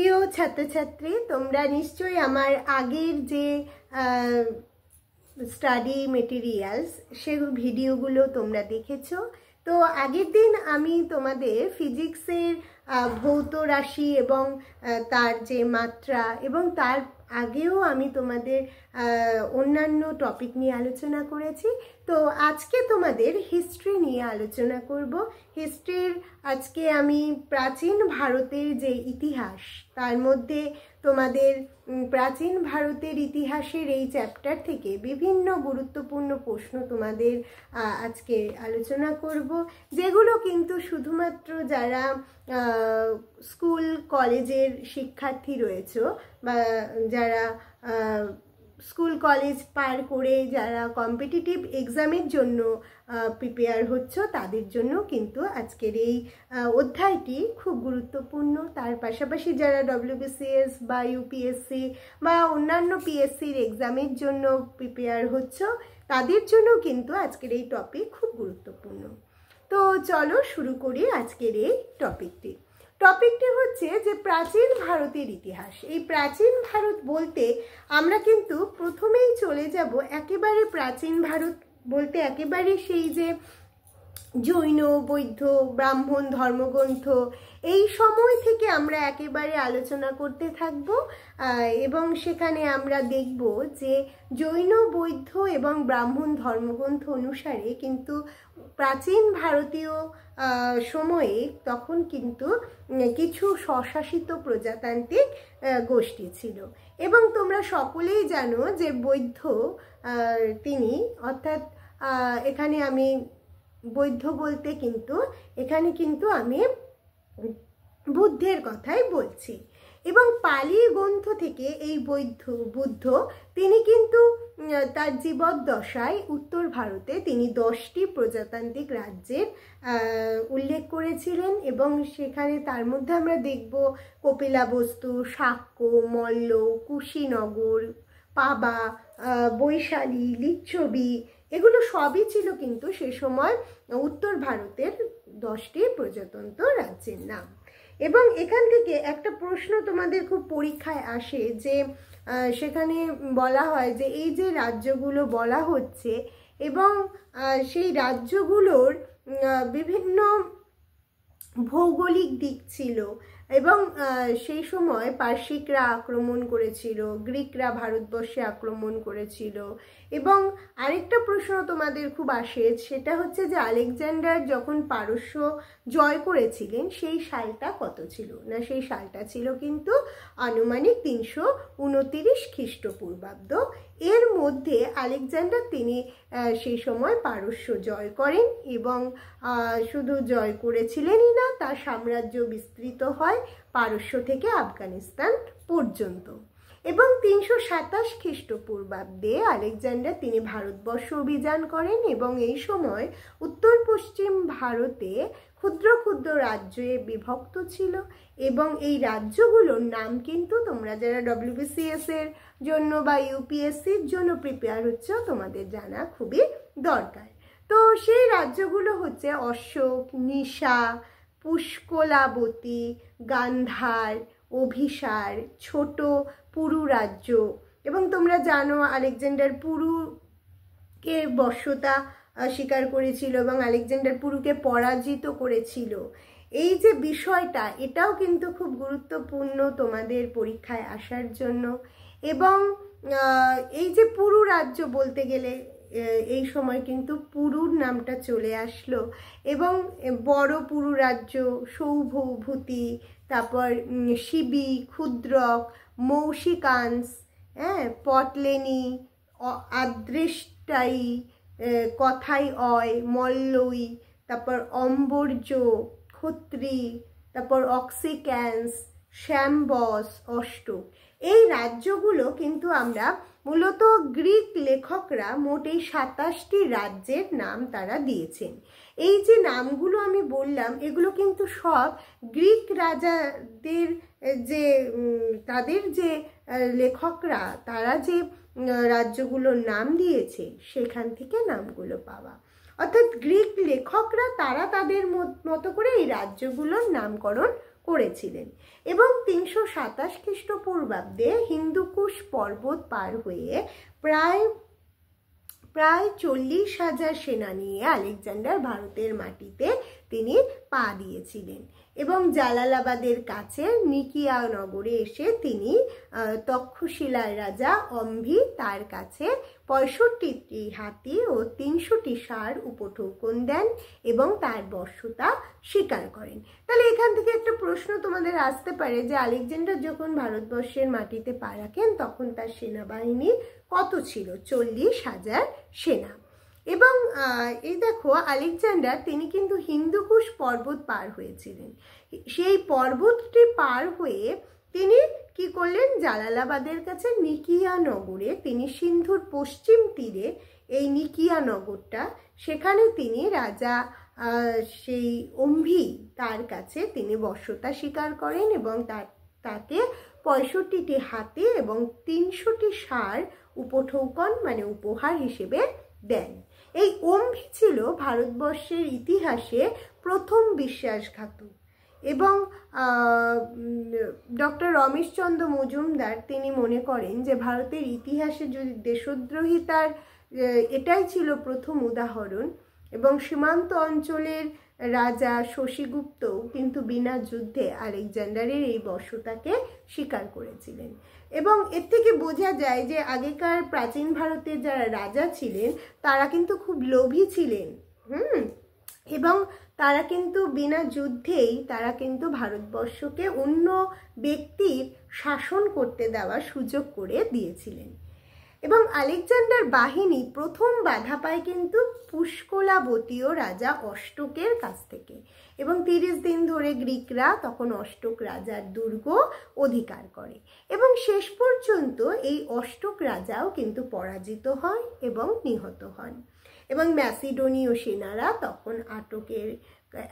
প্রিয় ছাত্রছাত্রী, তোমরা নিশ্চয়ই আমার আগের যে স্টাডি মেটেরিয়ালস সে ভিডিওগুলো তোমরা দেখেছো। তো আগের দিন আমি তোমাদের ফিজিক্সের ভৌত রাশি এবং তার যে মাত্রা এবং তার আগেও আমি তোমাদের অন্যান্য টপিক নিয়ে আলোচনা করেছি। তো আজকে তোমাদের হিস্ট্রি নিয়ে আলোচনা করব। হিস্ট্রির আজকে আমি প্রাচীন ভারতের যে ইতিহাস, তার মধ্যে তোমাদের প্রাচীন ভারতের ইতিহাসের এই চ্যাপ্টার থেকে বিভিন্ন গুরুত্বপূর্ণ প্রশ্ন তোমাদের আজকে আলোচনা করব, যেগুলো কিন্তু শুধুমাত্র যারা স্কুল কলেজের শিক্ষার্থী রয়েছে বা যারা স্কুল কলেজ পার করে যারা কম্পিটিটিভ এক্সামের জন্য প্রিপেয়ার হচ্ছে, তাদের জন্য কিন্তু আজকের এই অধ্যায়টি খুব গুরুত্বপূর্ণ। তার পাশাপাশি যারা ডব্লিউবিসিএস বা ইউপিএসসি বা অন্যান্য পিএসসির এক্সামের জন্য প্রিপেয়ার হচ্ছে, তাদের জন্য কিন্তু আজকের এই টপিক খুব গুরুত্বপূর্ণ। তো চলো শুরু করি আজকের এই টপিকটি হচ্ছে যে প্রাচীন ভারতের ইতিহাস। এই প্রাচীন ভারত বলতে আমরা কিন্তু প্রথমেই চলে যাব একেবারে প্রাচীন ভারত বলতে একেবারে সেই যে জৈন, বৌদ্ধ, ব্রাহ্মণ ধর্মগ্রন্থ, এই সময় থেকে আমরা একেবারে আলোচনা করতে থাকব এবং সেখানে আমরা দেখব যে জৈন, বৌদ্ধ এবং ব্রাহ্মণ ধর্মগ্রন্থ অনুসারে কিন্তু প্রাচীন ভারতীয় সময়ে তখন কিন্তু কিছু স্বশাসিত প্রজাতান্ত্রিক গোষ্ঠী ছিল। এবং তোমরা সকলেই জানো যে বৌদ্ধ তিনি অর্থাৎ এখানে আমি বৌদ্ধ বলতে কিন্তু এখানে কিন্তু আমি বুদ্ধের কথাই বলছি। এবং পালি গ্রন্থ থেকে এই বুদ্ধ তিনি কিন্তু তার জীবদ্দশায় উত্তর ভারতে তিনি 10টি প্রজাতান্ত্রিক রাজ্যের উল্লেখ করেছিলেন এবং সেখানে তার মধ্যে আমরা দেখব কপিলাবস্তু, শাক্য, মল্ল, কুশীনগর, পাবা, বৈশালী, লিচ্ছবি, এগুলো সবই ছিল কিন্তু সে সময় উত্তর ভারতের 10টি প্রজাতন্ত্র রাজ্যের নাম। এবং এখান থেকে একটা প্রশ্ন তোমাদের খুব পরীক্ষায় আসে যে সেখানে বলা হয় যে এই যে রাজ্যগুলো বলা হচ্ছে এবং সেই রাজ্যগুলোর বিভিন্ন ভৌগোলিক দিক ছিল এবং সেই সময় পার্সিকরা আক্রমণ করেছিল, গ্রিকরা ভারতবর্ষে আক্রমণ করেছিল। এবং আরেকটা প্রশ্ন তোমাদের খুব আসে, সেটা হচ্ছে যে আলেকজান্ডার যখন পারস্য জয় করেছিলেন সেই সালটা কত ছিল না, সেই সালটা ছিল কিন্তু আনুমানিক 329 খ্রিস্টপূর্বাব্দ। এর মধ্যে আলেকজান্ডার তিনি সেই সময় পারস্য জয় করেন এবং শুধু জয় করেছিলেনই না, তার সাম্রাজ্য বিস্তৃত হয় পারস্য থেকে আফগানিস্তান পর্যন্ত। এবং 327 খ্রিস্টপূর্বাব্দে আলেকজান্ডার তিনি ভারতবর্ষ অভিযান করেন এবং এই সময় উত্তর পশ্চিম ভারতে ক্ষুদ্র ক্ষুদ্র রাজ্যে বিভক্ত ছিল এবং এই রাজ্যগুলোর নাম কিন্তু তোমরা যারা ডব্লিউবিসিএস এর জন্য বা ইউপিএসসির জন্য প্রিপেয়ার হচ্ছে তোমাদের জানা খুবই দরকার। তো সেই রাজ্যগুলো হচ্ছে অশোক, নিশা, পুষ্কলাবতী, গান্ধার, অভিসার, ছোট পুরু রাজ্য। এবং তোমরা জানো আলেকজান্ডার পুরুকে বশ্যতা স্বীকার করেছিল এবং আলেকজান্ডার পুরুকে পরাজিত করেছিল। এই যে বিষয়টা, এটাও কিন্তু খুব গুরুত্বপূর্ণ তোমাদের পরীক্ষায় আসার জন্য। এবং এই যে পুরু রাজ্য বলতে গেলে এই সময় কিন্তু পুরুর নামটা চলে আসলো এবং বড় পুরু রাজ্য, সৌভভূতি, তারপর শিবি, ক্ষুদ্রক, মৌশিকাংশ, পটলেনি, আদৃষ্টাই, কথাই অয়, মল্লই, তারপর অম্বর্য, ক্ষত্রি, তারপর অক্সিক্যান্স, শ্যামবস, অষ্টক। এই রাজ্যগুলো কিন্তু আমরা মূলত গ্রিক লেখকরা মোট এই 27টি রাজ্যের নাম তারা দিয়েছেন। এই যে নামগুলো আমি বললাম এগুলো কিন্তু সব গ্রিক রাজাদের যে তাদের যে লেখকরা তারা যে রাজ্যগুলোর নাম দিয়েছে সেখান থেকে নামগুলো পাওয়া। অর্থাৎ গ্রিক লেখকরা তারা তাদের মতো করে এই রাজ্যগুলোর নামকরণ করেছিলেন। এবং 327 খ্রিস্টপূর্বাব্দে হিন্দুকুশ পর্বত পার হয়ে প্রায় 40,000 সেনা নিয়ে আলেকজান্ডার ভারতের মাটিতে তিনি পা দিয়েছিলেন এবং জালালাবাদের কাছে নিকিয়া নগরে এসে তিনি তক্ষশিলার রাজা অম্ভি তার কাছে 65টি হাতি ও 300টি ষাঁড় উপঢৌকন দেন এবং তার বশ্যতা স্বীকার করেন। তাহলে এখান থেকে একটা প্রশ্ন তোমাদের আসতে পারে যে আলেকজান্ডার যখন ভারতবর্ষের মাটিতে পা রাখেন তখন তার সেনাবাহিনী কত ছিল? 40,000 সেনা। এবং এই দেখো আলেকজান্ডার তিনি কিন্তু হিন্দুকুশ পর্বত পার হয়েছিলেন। সেই পর্বতটি পার হয়ে তিনি কি করলেন? জালালাবাদের কাছে নিকিয়া নগরে, তিনি সিন্ধুর পশ্চিম তীরে এই নিকিয়া নগরটা, সেখানে তিনি রাজা সেই অম্ভি তার কাছে তিনি বশ্যতা স্বীকার করেন এবং তাকে 65টি হাতি এবং 300টি ষাঁড় উপঢৌকন মানে উপহার হিসেবে দেন। এই অম্ভি ছিল ভারতবর্ষের ইতিহাসে প্রথম বিশ্বাসঘাতক এবং ডক্টর রমেশচন্দ্র মজুমদার তিনি মনে করেন যে ভারতের ইতিহাসে যদি দেশদ্রোহিতার এটাই ছিল প্রথম উদাহরণ এবং সীমান্ত অঞ্চলের রাজা শশীগুপ্ত কিন্তু বিনা যুদ্ধে আলেকজান্ডারের এই বশ্যতাকে স্বীকার করেছিলেন। এবং এর থেকে বোঝা যায় যে আগেকার প্রাচীন ভারতের যারা রাজা ছিলেন তারা কিন্তু খুব লোভী ছিলেন এবং তারা কিন্তু বিনা যুদ্ধেই তারা কিন্তু ভারতবর্ষকে অন্য ব্যক্তির শাসন করতে দেওয়ার সুযোগ করে দিয়েছিলেন। এবং আলেকজান্ডার বাহিনী প্রথম বাধা পায় কিন্তু পুষ্কলাবতীয় রাজা অষ্টকের কাছ থেকে এবং 30 দিন ধরে গ্রিকরা তখন অষ্টক রাজার দুর্গ অধিকার করে এবং শেষ পর্যন্ত এই অষ্টক রাজাও কিন্তু পরাজিত হয় এবং নিহত হন এবং ম্যাসিডোনীয় সেনারা তখন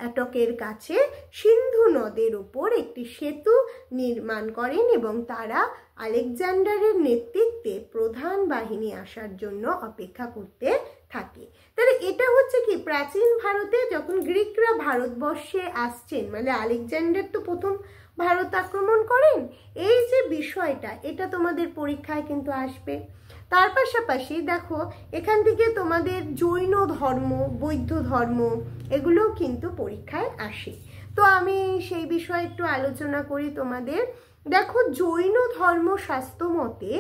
আটকের কাছে সিন্ধু নদের উপর একটি সেতু নির্মাণ করেন এবং তারা আলেকজান্ডারের নেতৃত্বে প্রধান বাহিনী আসার জন্য অপেক্ষা করতে থাকে। তাহলে এটা হচ্ছে কি, প্রাচীন ভারতে যখন গ্রিকরা ভারতবর্ষে আসছেন, মানে আলেকজান্ডার তো প্রথম ভারত আক্রমণ করেন, এই যে বিষয়টা এটা তোমাদের পরীক্ষায় কিন্তু আসবে। তার পাশাপাশি দেখো এখান থেকে তোমাদের জৈন ধর্ম, বৌদ্ধ ধর্ম এগুলোও কিন্তু পরীক্ষায় আসে। তো আমি সেই বিষয়ে একটু আলোচনা করি তোমাদের। দেখো জৈন ধর্ম শাস্ত্র মতে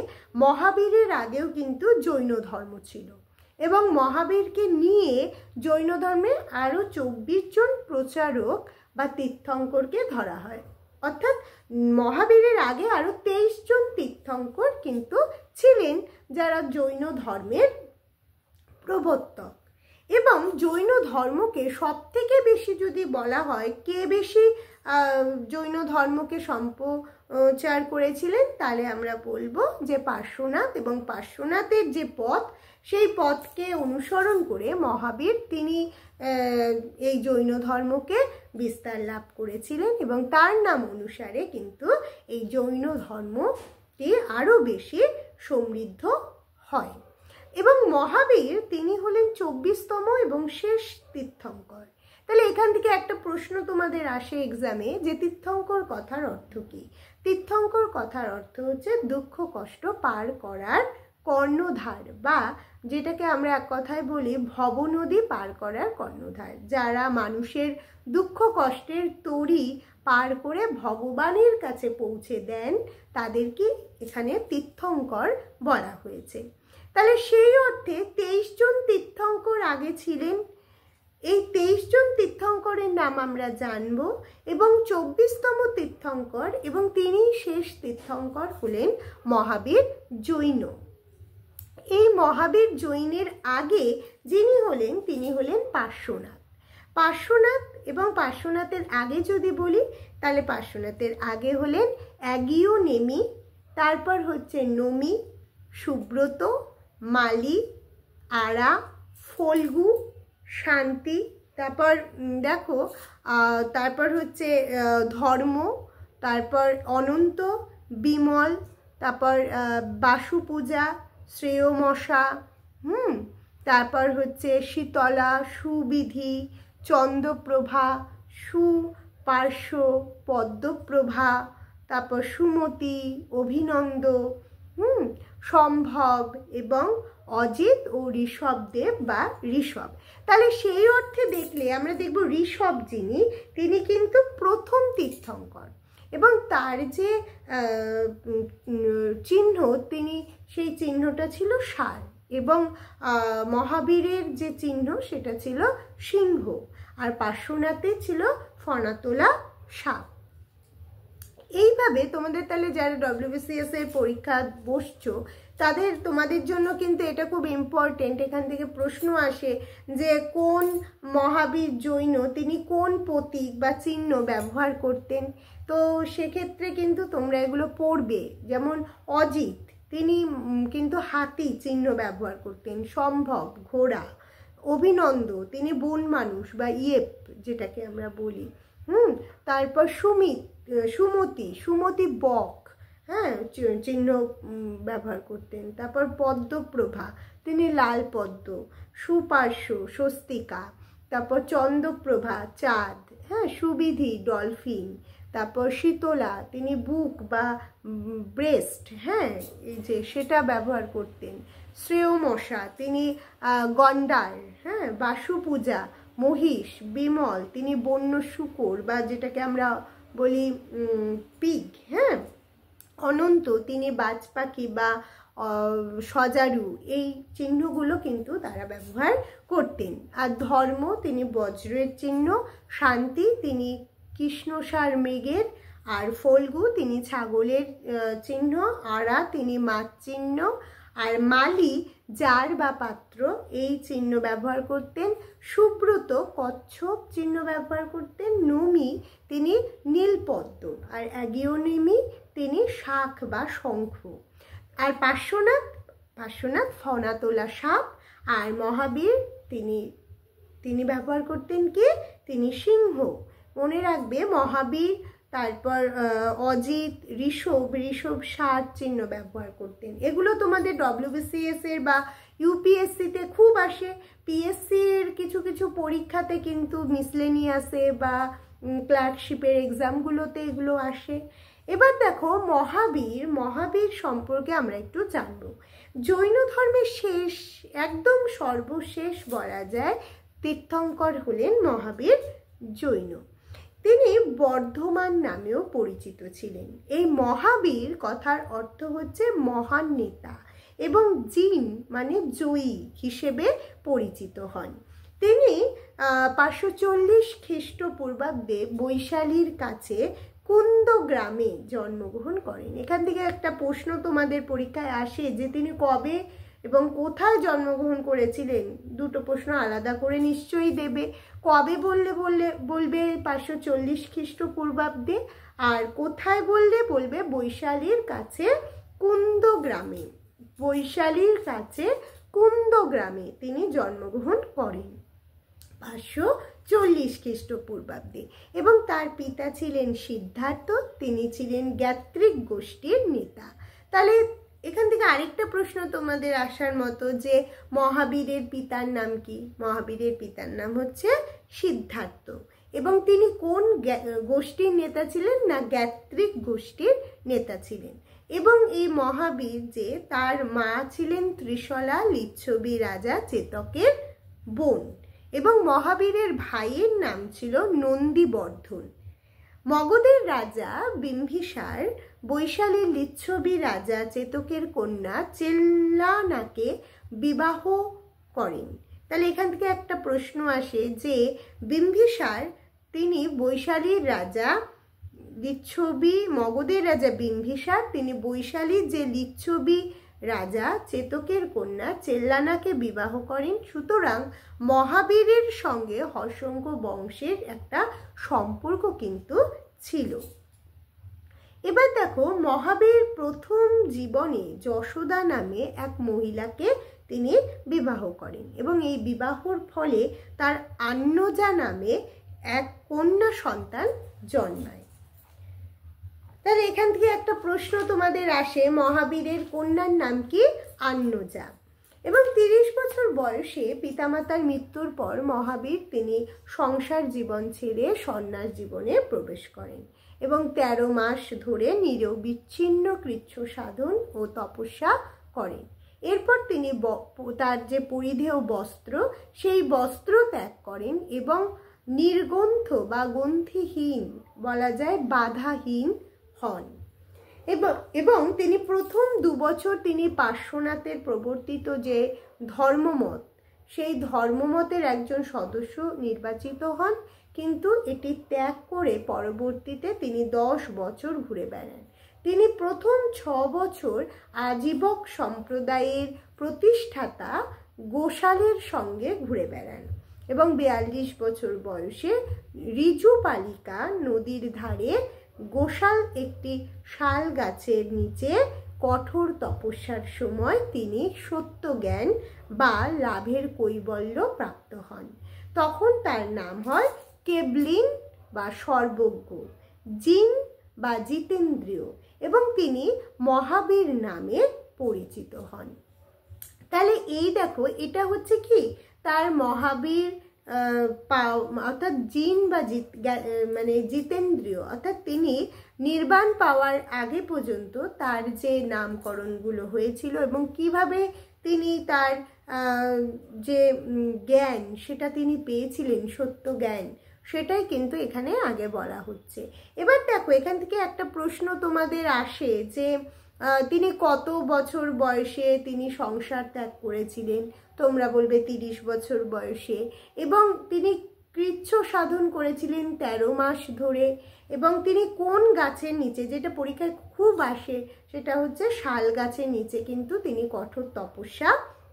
মহাবীরের আগেও কিন্তু জৈন ধর্ম ছিল এবং মহাবীরকে নিয়ে জৈন ধর্মে আরও 24 জন প্রচারক বা তীর্থঙ্করকে ধরা হয়। অর্থাৎ মহাবীরের আগে আরও 23 জন তীর্থঙ্কর কিন্তু ছিলেন যারা জৈন ধর্মের প্রবর্তক। এবং জৈন ধর্মকে সব থেকে বেশি যদি বলা হয় কে বেশি জৈন ধর্মকে সম্প্রচার করেছিলেন, তাহলে আমরা বলবো যে পার্শ্বনাথ। এবং পার্শ্বনাথের যে পথ, সেই পথকে অনুসরণ করে মহাবীর তিনি এই জৈন ধর্মকে বিস্তার লাভ করেছিলেন এবং তার নাম অনুসারে কিন্তু এই জৈন ধর্মটি আরও বেশি সমৃদ্ধ হয়। এবং মহাবীর তিনি হলেন 24তম এবং শেষ তীর্থঙ্কর। তাহলে এখান থেকে একটা প্রশ্ন তোমাদের আসে এক্সামে যে তীর্থঙ্কর কথার অর্থ কি? তীর্থঙ্কর কথার অর্থ হচ্ছে দুঃখ কষ্ট পার করার কর্ণধার, বা যেটাকে আমরা এক কথায় বলি ভবনদী পার করার কর্ণধার। যারা মানুষের দুঃখ কষ্টের তরি পার করে ভগবানের কাছে পৌঁছে দেন তাদেরকে এখানে তীর্থঙ্কর বলা হয়েছে। তাহলে সেই অর্থে 23 জন তীর্থঙ্কর আগে ছিলেন। এই 23 জন তীর্থঙ্করের নাম আমরা জানব এবং 24তম তীর্থঙ্কর এবং তিনি শেষ তীর্থঙ্কর হলেন মহাবীর জৈন। এই মহাবীর জৈনের আগে যিনি হলেন তিনি হলেন পার্শ্বনাথ। পার্শ্বনাথ এবং পার্শ্বনাথের আগে যদি বলি তাহলে পার্শ্বনাথের আগে হলেন অ্যাগিও নেমি, তারপর হচ্ছে নমি, সুব্রত, মালি, আরা, ফল্গু, শান্তি, তারপর দেখো তারপর হচ্ছে ধর্ম, তারপর অনন্ত, বিমল, তারপর বাসুপূজা, শ্রেয়মশা, তারপর হচ্ছে শীতলা, সুবিধি, চন্দ্রপ্রভা, পার্শ্ব, পদ্মপ্রভা, তারপর সুমতি, অভিনন্দ, সম্ভব এবং অজিত ও ঋষভদেব বা ঋষভ। তাহলে সেই অর্থে দেখলে আমরা দেখব ঋষভ যিনি, তিনি কিন্তু প্রথম তীর্থঙ্কর এবং তার যে চিহ্ন, তিনি সেই চিহ্নটা ছিল ষাঁড় এবং মহাবীরের যে চিহ্ন সেটা ছিল সিংহ, আর পার্শ্বনাথে ছিল ফনাতোলা সাপ। এইভাবে তোমাদের তাহলে যারা WBCS এর পরীক্ষা বসছো তোমাদের জন্য কিন্তু এটা খুব ইম্পর্টেন্ট। এখান থেকে প্রশ্ন আসে যে কোন মহাবীর জৈন তিনি কোন প্রতীক বা চিহ্ন ব্যবহার করতেন, তো সেক্ষেত্রে কিন্তু তোমরা এগুলো পড়বে। যেমন অজিত, তিনি কিন্তু হাতি চিহ্ন ব্যবহার করতেন, সম্ভব ঘোড়া, অভিনন্দ তিনি বন মানুষ বা ইয়েপ যেটাকে আমরা বলি, তারপর সুমতি বক, হ্যাঁ, চিহ্ন ব্যবহার করতেন। তারপর পদ্মপ্রভা, তিনি লাল পদ্ম, সুপার্শ্ব স্বস্তিকা, তারপর চন্দ্রপ্রভা চাঁদ, হ্যাঁ, সুবিধি ডলফিন, তারপর শীতলা তিনি বুক বা ব্রেস্ট, হ্যাঁ, এই যে সেটা ব্যবহার করতেন। শ্রেয়মশা তিনি গন্ডার, হ্যাঁ, বাসুপূজা মহিষ, বিমল তিনি বন্য শূকর বা যেটাকে আমরা বলি পিগ, হ্যাঁ, অনন্ত তিনি বাজ পাখি বা সজারু, এই চিহ্নগুলো কিন্তু তারা ব্যবহার করতেন। আর ধর্ম তিনি বজ্রের চিহ্ন, শান্তি তিনি কৃষ্ণসার মৃগের, আর ফল্গু তিনি ছাগলের চিহ্ন, আরা তিনি মাছ চিহ্ন, আর মালি জার বা পাত্র এই চিহ্ন ব্যবহার করতেন। সুব্রত কচ্ছপ চিহ্ন ব্যবহার করতেন। নমি তিনি নীলপদ্ম, আর অ্যাগিওনিমি তিনি শাখ বা শঙ্খ। আর পার্শ্বনাথ ফনাতোলা সাপ। আর মহাবীর তিনি ব্যবহার করতেন কি, তিনি সিংহ। মনে রাখবে মহাবীর, তারপর অজিত, ঋষভ ষাঁড় চিহ্ন ব্যবহার করতেন। এগুলো তোমাদের WBCS এর বা UPSC-তে খুব আসে। PSC-র কিছু কিছু পরীক্ষাতে কিন্তু মিসলেনিয়াসে বা ক্লার্কশিপের এক্সামগুলোতে এগুলো আসে। এবার দেখো মহাবীর সম্পর্কে আমরা একটু জানব। জৈন ধর্মের একদম সর্বশেষ বলা যায় তীর্থঙ্কর হলেন মহাবীর জৈন। তিনি বর্ধমান নামেও পরিচিত ছিলেন। এই মহাবীর কথার অর্থ হচ্ছে মহান নেতা এবং জিন মানে জয়ী হিসেবে পরিচিত হন। তিনি 540 খ্রিস্টপূর্বাব্দে বৈশালীর কাছে কুন্দ গ্রামে জন্মগ্রহণ করেন। এখান থেকে একটা প্রশ্ন তোমাদের পরীক্ষায় আসে যে তিনি কবে এবং কোথায় জন্মগ্রহণ করেছিলেন। দুটো প্রশ্ন আলাদা করে নিশ্চয়ই দেবে। কবে বলবে 540 খ্রিস্টপূর্বাব্দে, আর কোথায় বলবে বৈশালীর কাছে কুন্দ গ্রামে। বৈশালীর কাছে কুন্দ গ্রামে তিনি জন্মগ্রহণ করেন 540 খ্রিস্টপূর্বাব্দে। এবং তার পিতা ছিলেন সিদ্ধার্থ, তিনি ছিলেন জ্ঞাত্রিক গোষ্ঠীর নেতা। তাহলে এখান থেকে আরেকটা প্রশ্ন তোমাদের আসার মতো যে মহাবীরের পিতার নাম কি? মহাবীরের পিতার নাম হচ্ছে সিদ্ধার্থ এবং তিনি কোন গোষ্ঠীর নেতা ছিলেন না জ্ঞাত্রিক গোষ্ঠীর নেতা ছিলেন। এবং এই মহাবীর যে তার মা ছিলেন ত্রিশলা লিচ্ছবি রাজা চেতকের বোন এবং মহাবীরের ভাইয়ের নাম ছিল নন্দীবর্ধন। মগধের রাজা বিম্বিসার বৈশালীর লিচ্ছবি রাজা চেতকের কন্যা চেল্লানাকে বিবাহ করেন। তাহলে এখান থেকে একটা প্রশ্ন আসে যে বিম্বিসার তিনি বৈশালীর রাজা মগধের রাজা বিম্বিসার তিনি বৈশালীর যে লিচ্ছবি রাজা চেতকের কন্যা চেল্লানাকে বিবাহ করেন। সুতরাং মহাবীরের সঙ্গে হর্ষঙ্ক বংশের একটা সম্পর্ক কিন্তু ছিল। এবার দেখো মহাবীর প্রথম জীবনে যশোদা নামে এক মহিলাকে তিনি বিবাহ করেন এবং এই বিবাহর ফলে তার আন্নজা নামে এক কন্যা সন্তান জন্মায়। তাহলে এখান থেকে একটা প্রশ্ন তোমাদের আসে, মহাবীরের কন্যার নাম কি? আন্নজা। এবং 30 বছর বয়সে পিতামাতার মৃত্যুর পর মহাবীর তিনি সংসার জীবন ছেড়ে সন্ন্যাস জীবনে প্রবেশ করেন এবং 13 মাস ধরে নিরবিচ্ছিন্ন কৃচ্ছ সাধন ও তপস্যা করেন। এরপর তিনি তার যে পরিধেয় বস্ত্র সেই বস্ত্র ত্যাগ করেন এবং নির্গ্রন্থ বা গ্রন্থিহীন বলা যায় বাধাহীন হন এবং তিনি প্রথম 2 বছর তিনি পার্শ্বনাথের প্রবর্তিত যে ধর্মমত সেই ধর্মমতের একজন সদস্য নির্বাচিত হন, কিন্তু এটি ত্যাগ করে পরবর্তীতে তিনি 10 বছর ঘুরে বেড়ান। তিনি প্রথম 6 বছর আজীবক সম্প্রদায়ের প্রতিষ্ঠাতা গোশালের সঙ্গে ঘুরে বেড়ান এবং 42 বছর বয়সে ঋজুপালিকা নদীর ধারে গোশাল একটি শাল গাছের নিচে কঠোর তপস্যার সময় তিনি সত্য জ্ঞান বা লাভের কৈবল্য প্রাপ্ত হন। তখন তার নাম হয় কেবলিন বা সর্বজ্ঞ, জিন বা জিতেন্দ্রীয়, এবং তিনি মহাবীর নামে পরিচিত হন। তাহলে এই দেখো, এটা হচ্ছে কি তার মহাবীর অর্থাৎ জিন বা মানে জিতেন্দ্রীয়, অর্থাৎ তিনি নির্বাণ পাওয়ার আগে পর্যন্ত তার যে নামকরণগুলো হয়েছিল এবং কিভাবে তিনি তার যে জ্ঞান সেটা তিনি পেয়েছিলেন, সত্য জ্ঞান, সেটাই কিন্তু এখানে আগে বলা হচ্ছে। এবার দেখো, এখান থেকে একটা প্রশ্ন তোমাদের আসে যে তিনি কত বছর বয়সে তিনি সংসার ত্যাগ করেছিলেন? তোমরা বলবে 30 বছর বয়সে, এবং তিনি কৃচ্ছ সাধন করেছিলেন 13 মাস ধরে, এবং তিনি কোন গাছের নিচে, যেটা পরীক্ষায় খুব আসে সেটা হচ্ছে শাল গাছের নিচে কিন্তু তিনি কঠোর তপস্যা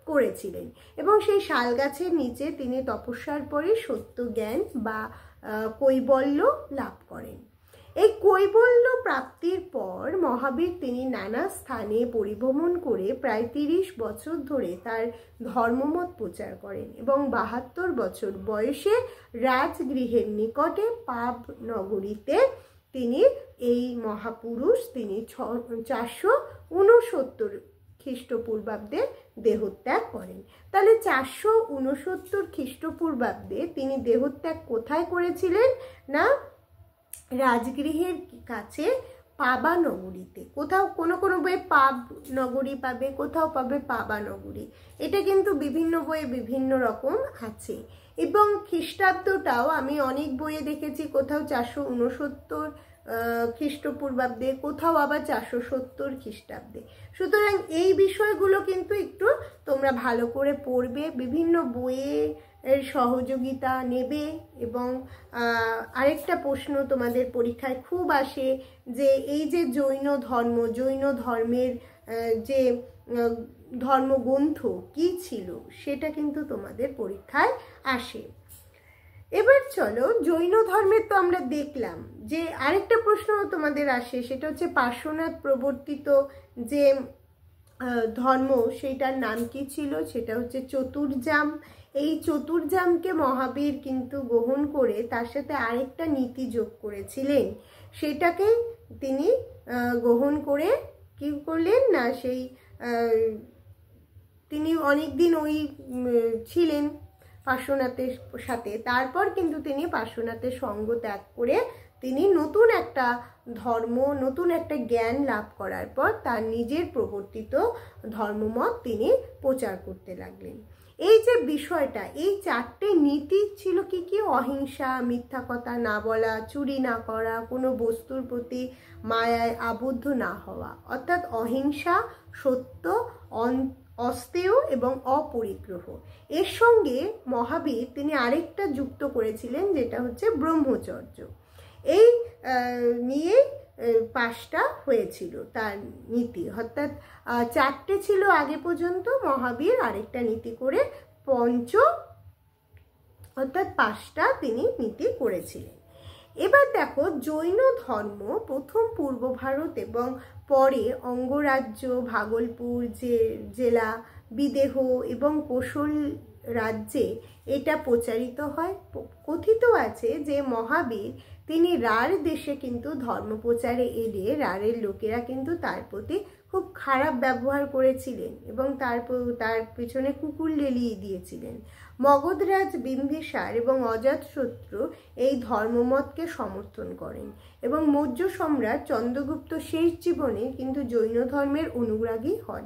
করেছিলেন এবং সেই শাল গাছের নিচে তিনি তপস্যার পরে সত্য জ্ঞান বা কৈবল্য লাভ করেন। এই কৈবল্য প্রাপ্তির পর মহাবীর তিনি নানা স্থানে পরিভ্রমণ করে প্রায় 30 বছর ধরে তার ধর্মমত প্রচার করেন এবং 72 বছর বয়সে রাজগৃহের নিকটে পাব নগরীতে তিনি এই মহাপুরুষ তিনি 469 খ্রিস্টপূর্বাব্দে দেহত্যাগ করেন। তাহলে 469 খ্রিস্টপূর্বাব্দে তিনি দেহত্যাগ কোথায় করেছিলেন? না, রাজগৃহের কাছে পাবা নগরীতে। কোথাও কোনো কোনো বইয়ে পাব নগরী পাবে, কোথাও পাবে পাবা নগরী, এটা কিন্তু বিভিন্ন বইয়ে বিভিন্ন রকম আছে। এবং খ্রিস্টাব্দটাও আমি অনেক বইয়ে দেখেছি, কোথাও 469 খ্রিস্টপূর্বাব্দে, কোথাও আবার 470 খ্রিস্টাব্দে। সুতরাং এই বিষয়গুলো কিন্তু একটু তোমরা ভালো করে পড়বে, বিভিন্ন বইয়ের সহযোগিতা নেবে। এবং আরেকটা প্রশ্ন তোমাদের পরীক্ষায় খুব আসে যে এই যে জৈন ধর্মের যে ধর্মগ্রন্থ কি ছিল সেটা কিন্তু তোমাদের পরীক্ষায় আসে। এবার চলো, জৈন ধর্মের তো আমরা দেখলাম, যে আরেকটা প্রশ্ন তোমাদের আসে সেটা হচ্ছে পার্শ্বনাথ প্রবর্তিত যে ধর্ম সেটার নাম কি ছিল? সেটা হচ্ছে চতুর্জাম। এই চতুর্জামকে মহাবীর কিন্তু গ্রহণ করে তার সাথে আরেকটা নীতি যোগ করেছিলেন, সেটাকে তিনি গ্রহণ করে কি করলেন না, সেই তিনি অনেকদিন ওই ছিলেন পার্শ্বনাথের সাথে, তারপর কিন্তু তিনি পার্শ্বনাথের সঙ্গ ত্যাগ করে তিনি নতুন একটা ধর্ম, নতুন একটা জ্ঞান লাভ করার পর তার নিজের প্রবর্তিত ধর্মমত তিনি প্রচার করতে লাগলেন। এই যে বিষয়টা, এই 4টে নীতি ছিল কি কি? অহিংসা, মিথ্যা কথা না বলা, চুরি না করা, কোনো বস্তুর প্রতি মায়ায় আবদ্ধ না হওয়া, অর্থাৎ অহিংসা, সত্য, অস্তেয় এবং অপরিগ্রহ। এর সঙ্গে মহাবীর তিনি আরেকটা যুক্ত করেছিলেন, যেটা হচ্ছে ব্রহ্মচর্য। এই নিয়ে 5টা হয়েছিল তার নীতি, অর্থাৎ 4টে ছিল আগে পর্যন্ত, মহাবীর আরেকটা নীতি করে অর্থাৎ 5টা তিনি নীতি করেছিলেন। এবার দেখো, জৈন ধর্ম প্রথম পূর্ব ভারত এবং পরে অঙ্গরাজ্য, ভাগলপুর জেলা, বিদেহ এবং কোশল রাজ্যে এটা প্রচারিত হয়। কথিত আছে যে মহাবীর তিনি রাঢ় দেশে কিন্তু ধর্ম প্রচারে এলে রাঢ়ের লোকেরা কিন্তু তার প্রতি খুব খারাপ ব্যবহার করেছিলেন এবং তার পেছনে কুকুর লেলিয়ে দিয়েছিলেন। মগধরাজ বিম্বিসার এবং অজাতশত্রু এই ধর্মমতকে সমর্থন করেন এবং মৌর্য সম্রাট চন্দ্রগুপ্ত শেষ জীবনে কিন্তু জৈন ধর্মের অনুরাগী হন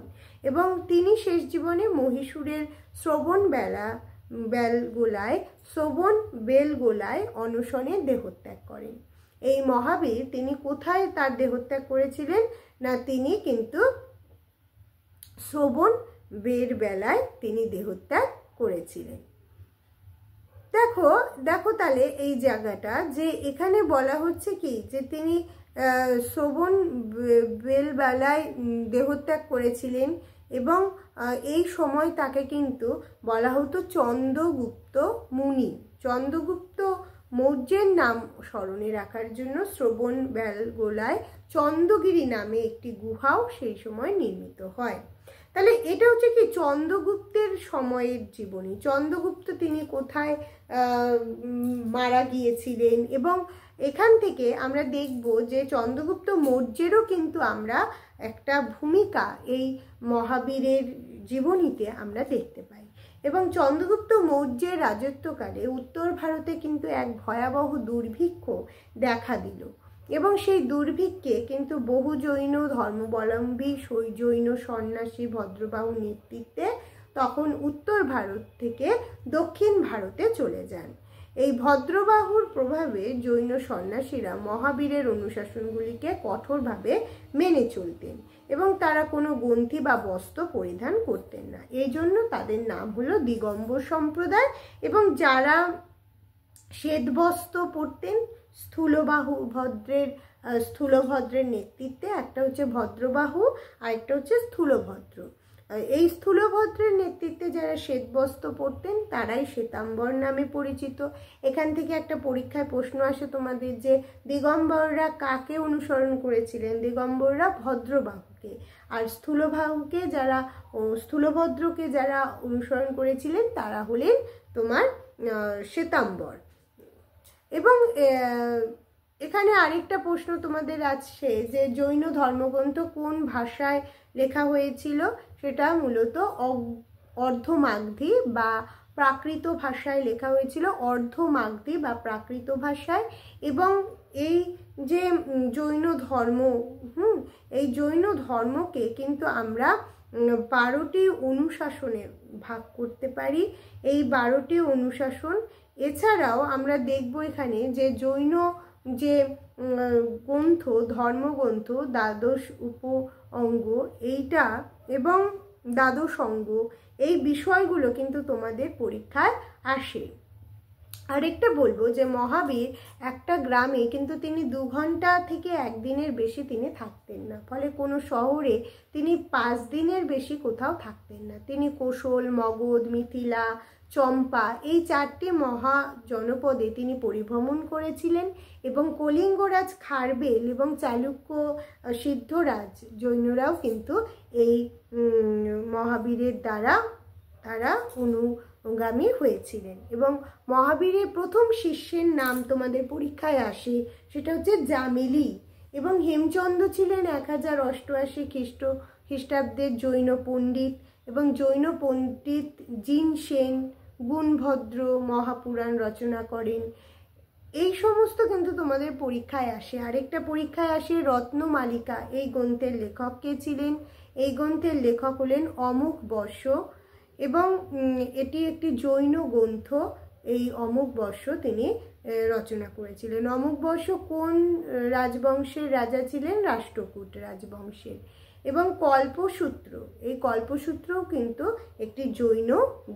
এবং তিনি শেষ জীবনে মহীশূরের শ্রবণ বেলগোলায় অনশনে দেহত্যাগ করেন। এই মহাবীর তিনি কোথায় তার দেহত্যাগ করেছিলেন না, তিনি কিন্তু শ্রবণ বেলায় তিনি দেহত্যাগ করেছিলেন। দেখো তাহলে এই জায়গাটা যে এখানে বলা হচ্ছে কি যে তিনি শ্রবণ বেলায় দেহত্যাগ করেছিলেন এবং এই সময় তাকে কিন্তু বলা হতো চন্দ্রগুপ্ত মুনি। চন্দ্রগুপ্ত মৌর্যের নাম স্মরণে রাখার জন্য শ্রবণ বেলগোলায় চন্দ্রগিরি নামে একটি গুহাও সেই সময় নির্মিত হয়। তাহলে এটা হচ্ছে কি চন্দ্রগুপ্তের সময়ের জীবনী। চন্দ্রগুপ্ত তিনি কোথায় মারা গিয়েছিলেন এবং এখান থেকে আমরা দেখব যে চন্দ্রগুপ্ত মৌর্যেরও কিন্তু আমরা একটা ভূমিকা এই মহাবীরের জীবনীতে আমরা দেখতে পাই। এবং চন্দ্রগুপ্ত মৌর্যের রাজত্বকালে উত্তর ভারতে কিন্তু এক ভয়াবহ দুর্ভিক্ষ দেখা দিল এবং সেই দুর্ভিক্ষে কিন্তু বহু জৈন ধর্মাবলম্বী জৈন সন্ন্যাসী ভদ্রবাহু নেতৃত্বে তখন উত্তর ভারত থেকে দক্ষিণ ভারতে চলে যান। এই ভদ্রবাহুর প্রভাবে জৈন সন্ন্যাসীরা মহাবীরের অনুশাসনগুলিকে কঠোরভাবে মেনে চলতেন এবং তারা কোনো গ্রন্থি বা বস্ত্র পরিধান করতেন না। এই জন্য তাদের নাম হলো দিগম্বর সম্প্রদায়। এবং যারা শ্বেতবস্ত্র পরতেন স্থূলভদ্রের নেতৃত্বে, একটা হচ্ছে ভদ্রবাহু আর একটা হচ্ছে স্থূলভদ্র। এই স্থূলভদ্রের নেতৃত্বে যারা শ্বেতবস্ত্র পরতেন তারাই শ্বেতাম্বর নামে পরিচিত। এখান থেকে একটা পরীক্ষায় প্রশ্ন আসে তোমাদের যে দিগম্বররা কাকে অনুসরণ করেছিলেন? দিগম্বররা ভদ্রবাহুকে, আর স্থূলভদ্রকে যারা অনুসরণ করেছিলেন তারা হলেন তোমার শ্বেতাম্বর। এবং এখানে আরেকটা প্রশ্ন তোমাদের আছে যে জৈন ধর্মগ্রন্থ কোন ভাষায় লেখা হয়েছিল? সেটা মূলত অর্ধমাগধী বা প্রাকৃত ভাষায় লেখা হয়েছিল, অর্ধমাগধী বা প্রাকৃত ভাষায়। এবং এই যে জৈন ধর্ম এই জৈন ধর্মকে কিন্তু আমরা 12টি অনুশাসনে ভাগ করতে পারি। এই 12টি অনুশাসন এছাড়াও আমরা দেখব এখানে যে জৈন যে গ্রন্থ ধর্মগ্রন্থ দ্বাদশ উপ অঙ্গ এইটা এবং দ্বাদশ অঙ্গ এই বিষয়গুলো কিন্তু তোমাদের পরীক্ষায় আসে। আরেকটা বলবো যে মহাবীর একটা গ্রামে কিন্তু তিনি 2 ঘন্টা থেকে 1 দিনের বেশি তিনি থাকতেন না, ফলে কোনো শহরে তিনি 5 দিনের বেশি কোথাও থাকতেন না। তিনি কোশল, মগধ, মিথিলা, চম্পা এই 4টি মহাজনপদে তিনি পরিভ্রমণ করেছিলেন এবং কলিঙ্গরাজ খারবেল এবং চালুক্য সিদ্ধরাজ জৈনরাও কিন্তু এই মহাবীরের দ্বারা তারা অনুগামী হয়েছিলেন। এবং মহাবীরের প্রথম শিষ্যের নাম তোমাদের পরীক্ষায় আসে, সেটা হচ্ছে জামিলি। এবং হেমচন্দ্র ছিলেন 1088 খ্রিস্টাব্দের জৈন পণ্ডিত এবং জৈন পণ্ডিত জিন সেন গুণভদ্র মহাপুরাণ রচনা করেন। এই সমস্ত কিন্তু তোমাদের পরীক্ষায় আসে। আরেকটা পরীক্ষায় আসে রত্নমালিকা, এই গ্রন্থের লেখক কে ছিলেন? এই গ্রন্থের লেখক হলেন অমুক বর্ষ এবং এটি একটি জৈন গ্রন্থ। এই অমুক বর্ষ তিনি রচনা করেছিলেন। অমুক বর্ষ কোন রাজবংশের রাজা ছিলেন? রাষ্ট্রকূট রাজবংশের। এবং কল্পসূত্র, এই কল্পসূত্রও কিন্তু একটি জৈন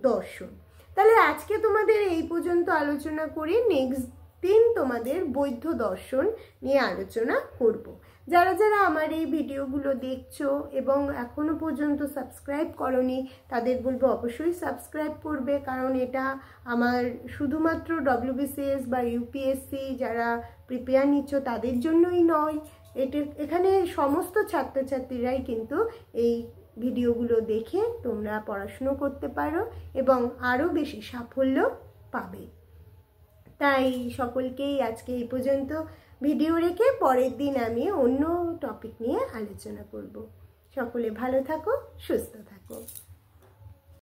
দর্শন। তাহলে আজকে তোমাদের এই পর্যন্ত আলোচনা করি, নেক্সট দিন তোমাদের বৌদ্ধ দর্শন নিয়ে আলোচনা করব। যারা যারা আমার এই ভিডিওগুলো দেখছো এবং এখনো পর্যন্ত সাবস্ক্রাইব করনি তাদের বলবো অবশ্যই সাবস্ক্রাইব করবে, কারণ এটা আমার শুধুমাত্র WBCS বা UPSC যারা প্রিপেয়ার নিচ্ছ তাদের জন্যই নয়, এখানে সমস্ত ছাত্রছাত্রীরাই কিন্তু এই ভিডিওগুলো দেখে তোমরা পড়াশুনো করতে পারো এবং আরও বেশি সাফল্য পাবে। তাই সকলকেই আজকে এই পর্যন্ত ভিডিও রেখে পরের দিন আমি অন্য টপিক নিয়ে আলোচনা করব। সকলে ভালো থাকো, সুস্থ থাকো।